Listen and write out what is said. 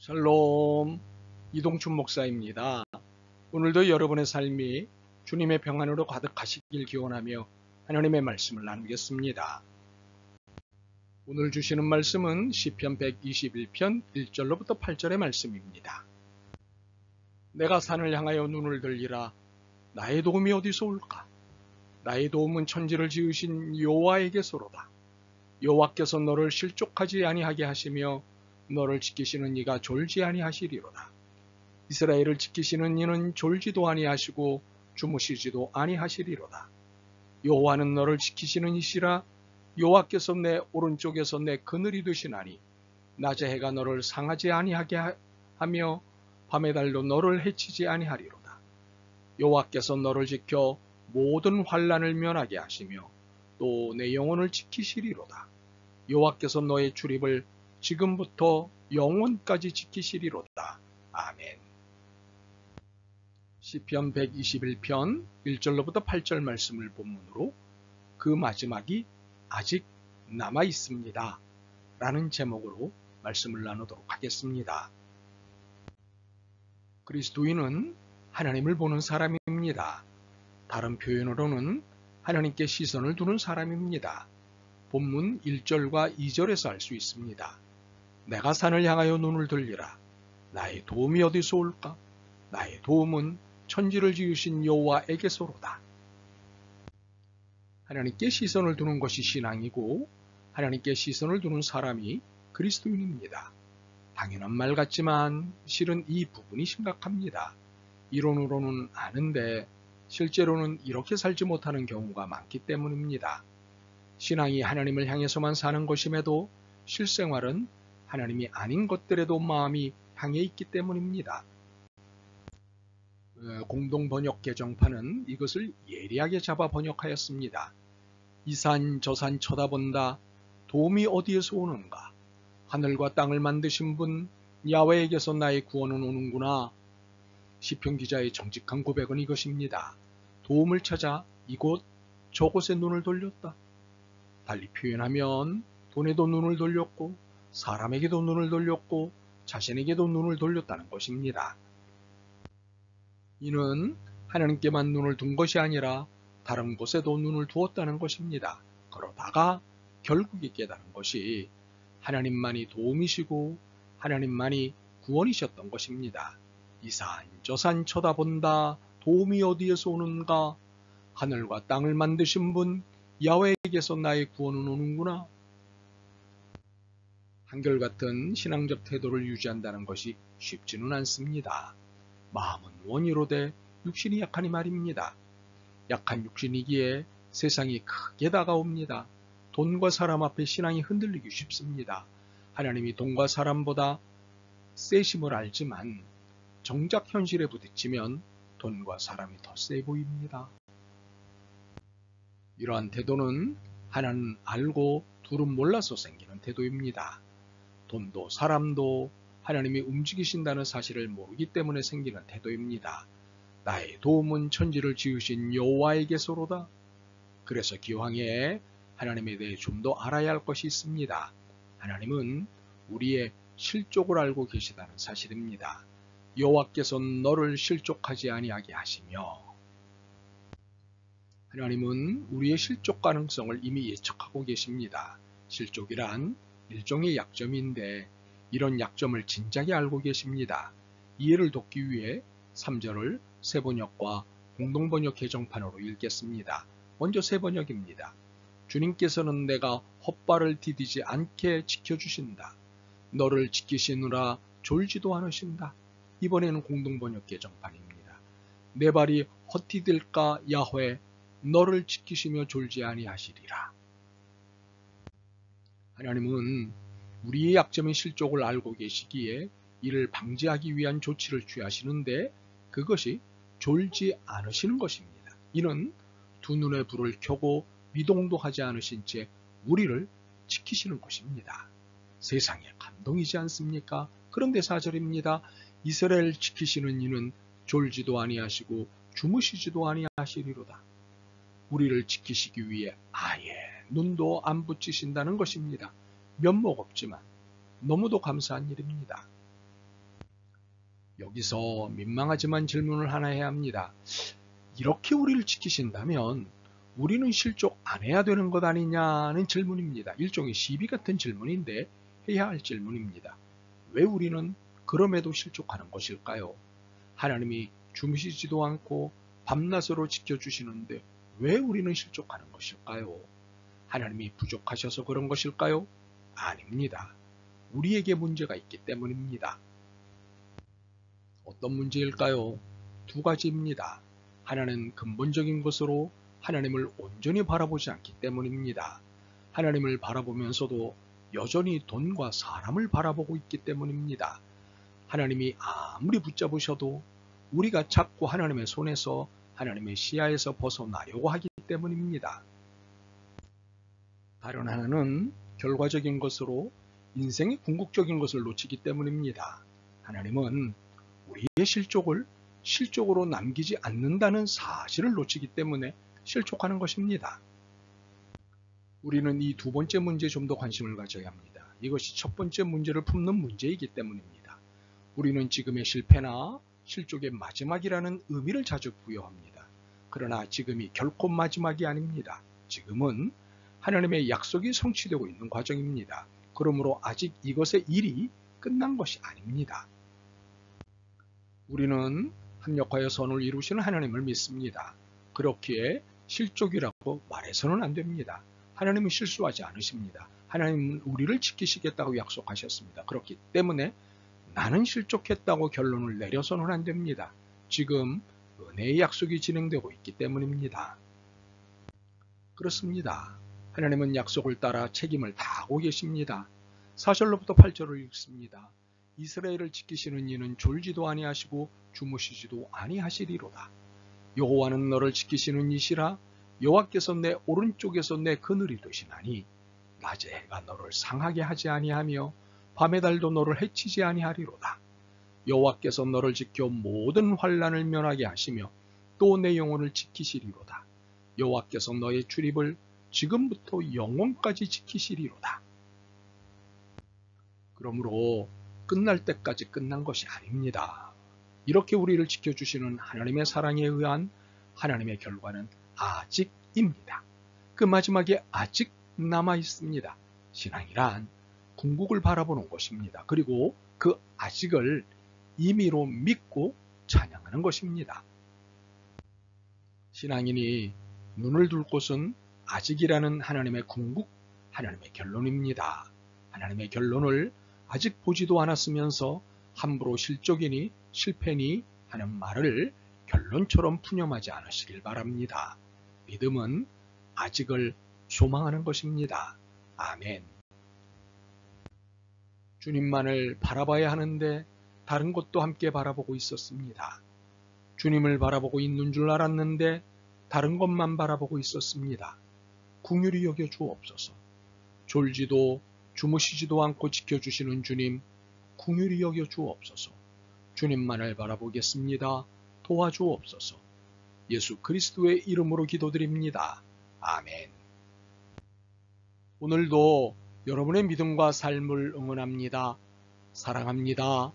샬롬, 이동춘 목사입니다. 오늘도 여러분의 삶이 주님의 평안으로 가득하시길 기원하며 하나님의 말씀을 나누겠습니다. 오늘 주시는 말씀은 시편 121편 1절로부터 8절의 말씀입니다. 내가 산을 향하여 눈을 들리라. 나의 도움이 어디서 올까? 나의 도움은 천지를 지으신 여호와에게서로다. 여호와께서 너를 실족하지 아니하게 하시며 너를 지키시는 이가 졸지 아니하시리로다. 이스라엘을 지키시는 이는 졸지도 아니하시고 주무시지도 아니하시리로다. 여호와는 너를 지키시는 이시라. 여호와께서 내 오른쪽에서 내 그늘이 되시나니 낮에 해가 너를 상하지 아니하게 하며 밤의 달도 너를 해치지 아니하리로다. 여호와께서 너를 지켜 모든 환난을 면하게 하시며 또 내 영혼을 지키시리로다. 여호와께서 너의 출입을 지금부터 영원까지 지키시리로다. 아멘. 시편 121편 1절로부터 8절 말씀을 본문으로 그 마지막이 아직 남아 있습니다. 라는 제목으로 말씀을 나누도록 하겠습니다. 그리스도인은 하나님을 보는 사람입니다. 다른 표현으로는 하나님께 시선을 두는 사람입니다. 본문 1절과 2절에서 알 수 있습니다. 내가 산을 향하여 눈을 들리라. 나의 도움이 어디서 올까? 나의 도움은 천지를 지으신 여호와에게서로다. 하나님께 시선을 두는 것이 신앙이고 하나님께 시선을 두는 사람이 그리스도인입니다. 당연한 말 같지만 실은 이 부분이 심각합니다. 이론으로는 아는데 실제로는 이렇게 살지 못하는 경우가 많기 때문입니다. 신앙이 하나님을 향해서만 사는 것임에도 실생활은 하나님이 아닌 것들에도 마음이 향해 있기 때문입니다. 공동번역 개정판은 이것을 예리하게 잡아 번역하였습니다. 이 산 저 산 쳐다본다. 도움이 어디에서 오는가? 하늘과 땅을 만드신 분 야훼에게서 나의 구원은 오는구나. 시편 기자의 정직한 고백은 이것입니다. 도움을 찾아 이곳 저곳에 눈을 돌렸다. 달리 표현하면 돈에도 눈을 돌렸고 사람에게도 눈을 돌렸고 자신에게도 눈을 돌렸다는 것입니다. 이는 하나님께만 눈을 둔 것이 아니라 다른 곳에도 눈을 두었다는 것입니다. 그러다가 결국에 깨달은 것이 하나님만이 도움이시고 하나님만이 구원이셨던 것입니다. 이 산 저 산 쳐다본다. 도움이 어디에서 오는가? 하늘과 땅을 만드신 분 야훼에게서 나의 구원은 오는구나. 한결같은 신앙적 태도를 유지한다는 것이 쉽지는 않습니다. 마음은 원이로되 육신이 약하니 말입니다. 약한 육신이기에 세상이 크게 다가옵니다. 돈과 사람 앞에 신앙이 흔들리기 쉽습니다. 하나님이 돈과 사람보다 세심을 알지만 정작 현실에 부딪히면 돈과 사람이 더 세 보입니다. 이러한 태도는 하나는 알고 둘은 몰라서 생기는 태도입니다. 돈도 사람도 하나님이 움직이신다는 사실을 모르기 때문에 생기는 태도입니다. 나의 도움은 천지를 지으신 여호와에게서로다. 그래서 기왕에 하나님에 대해 좀 더 알아야 할 것이 있습니다. 하나님은 우리의 실족을 알고 계시다는 사실입니다. 여호와께서 너를 실족하지 아니하게 하시며 하나님은 우리의 실족 가능성을 이미 예측하고 계십니다. 실족이란 일종의 약점인데 이런 약점을 진작에 알고 계십니다. 이해를 돕기 위해 3절을 새번역과 공동번역 개정판으로 읽겠습니다. 먼저 새번역입니다. 주님께서는 내가 헛발을 디디지 않게 지켜주신다. 너를 지키시느라 졸지도 않으신다. 이번에는 공동번역 개정판입니다. 내 발이 헛디딜까 야훼 너를 지키시며 졸지 아니하시리라. 하나님은 우리의 약점인 실족을 알고 계시기에 이를 방지하기 위한 조치를 취하시는데 그것이 졸지 않으시는 것입니다. 이는 두 눈에 불을 켜고 미동도 하지 않으신 채 우리를 지키시는 것입니다. 세상에 감동이지 않습니까? 그런데 4절입니다. 이스라엘 지키시는 이는 졸지도 아니하시고 주무시지도 아니하시리로다. 우리를 지키시기 위해 아예 눈도 안 붙이신다는 것입니다. 면목 없지만 너무도 감사한 일입니다. 여기서 민망하지만 질문을 하나 해야 합니다. 이렇게 우리를 지키신다면 우리는 실족 안 해야 되는 것 아니냐는 질문입니다. 일종의 시비 같은 질문인데 해야 할 질문입니다. 왜 우리는 그럼에도 실족하는 것일까요? 하나님이 주무시지도 않고 밤낮으로 지켜주시는데 왜 우리는 실족하는 것일까요? 하나님이 부족하셔서 그런 것일까요? 아닙니다. 우리에게 문제가 있기 때문입니다. 어떤 문제일까요? 두 가지입니다. 하나는 근본적인 것으로 하나님을 온전히 바라보지 않기 때문입니다. 하나님을 바라보면서도 여전히 돈과 사람을 바라보고 있기 때문입니다. 하나님이 아무리 붙잡으셔도 우리가 자꾸 하나님의 손에서 하나님의 시야에서 벗어나려고 하기 때문입니다. 다른 하나는 결과적인 것으로 인생의 궁극적인 것을 놓치기 때문입니다. 하나님은 우리의 실족을 실족으로 남기지 않는다는 사실을 놓치기 때문에 실족하는 것입니다. 우리는 이 두 번째 문제에 좀 더 관심을 가져야 합니다. 이것이 첫 번째 문제를 품는 문제이기 때문입니다. 우리는 지금의 실패나 실족의 마지막이라는 의미를 자주 부여합니다. 그러나 지금이 결코 마지막이 아닙니다. 지금은 하나님의 약속이 성취되고 있는 과정입니다. 그러므로 아직 이것의 일이 끝난 것이 아닙니다. 우리는 합력하여 선을 이루시는 하나님을 믿습니다. 그렇기에 실족이라고 말해서는 안 됩니다. 하나님은 실수하지 않으십니다. 하나님은 우리를 지키시겠다고 약속하셨습니다. 그렇기 때문에 나는 실족했다고 결론을 내려서는 안 됩니다. 지금 은혜의 약속이 진행되고 있기 때문입니다. 그렇습니다. 하나님은 약속을 따라 책임을 다하고 계십니다. 4절로부터 8절을 읽습니다. 이스라엘을 지키시는 이는 졸지도 아니하시고 주무시지도 아니하시리로다. 여호와는 너를 지키시는 이시라. 여호와께서 내 오른쪽에서 내 그늘이 되시나니 낮에 해가 너를 상하게 하지 아니하며 밤의 달도 너를 해치지 아니하리로다. 여호와께서 너를 지켜 모든 환난을 면하게 하시며 또 내 영혼을 지키시리로다. 여호와께서 너의 출입을 지금부터 영원까지 지키시리로다. 그러므로 끝날 때까지 끝난 것이 아닙니다. 이렇게 우리를 지켜주시는 하나님의 사랑에 의한 하나님의 결과는 아직입니다. 그 마지막에 아직 남아 있습니다. 신앙이란 궁극을 바라보는 것입니다. 그리고 그 아직을 임의로 믿고 찬양하는 것입니다. 신앙인이 눈을 둘 곳은 아직이라는 하나님의 궁극, 하나님의 결론입니다. 하나님의 결론을 아직 보지도 않았으면서 함부로 실족이니 실패니 하는 말을 결론처럼 푸념하지 않으시길 바랍니다. 믿음은 아직을 소망하는 것입니다. 아멘. 주님만을 바라봐야 하는데 다른 것도 함께 바라보고 있었습니다. 주님을 바라보고 있는 줄 알았는데 다른 것만 바라보고 있었습니다. 긍휼히 여겨 주옵소서. 졸지도 주무시지도 않고 지켜주시는 주님, 긍휼히 여겨 주옵소서. 주님만을 바라보겠습니다. 도와주옵소서. 예수 그리스도의 이름으로 기도드립니다. 아멘. 오늘도 여러분의 믿음과 삶을 응원합니다. 사랑합니다.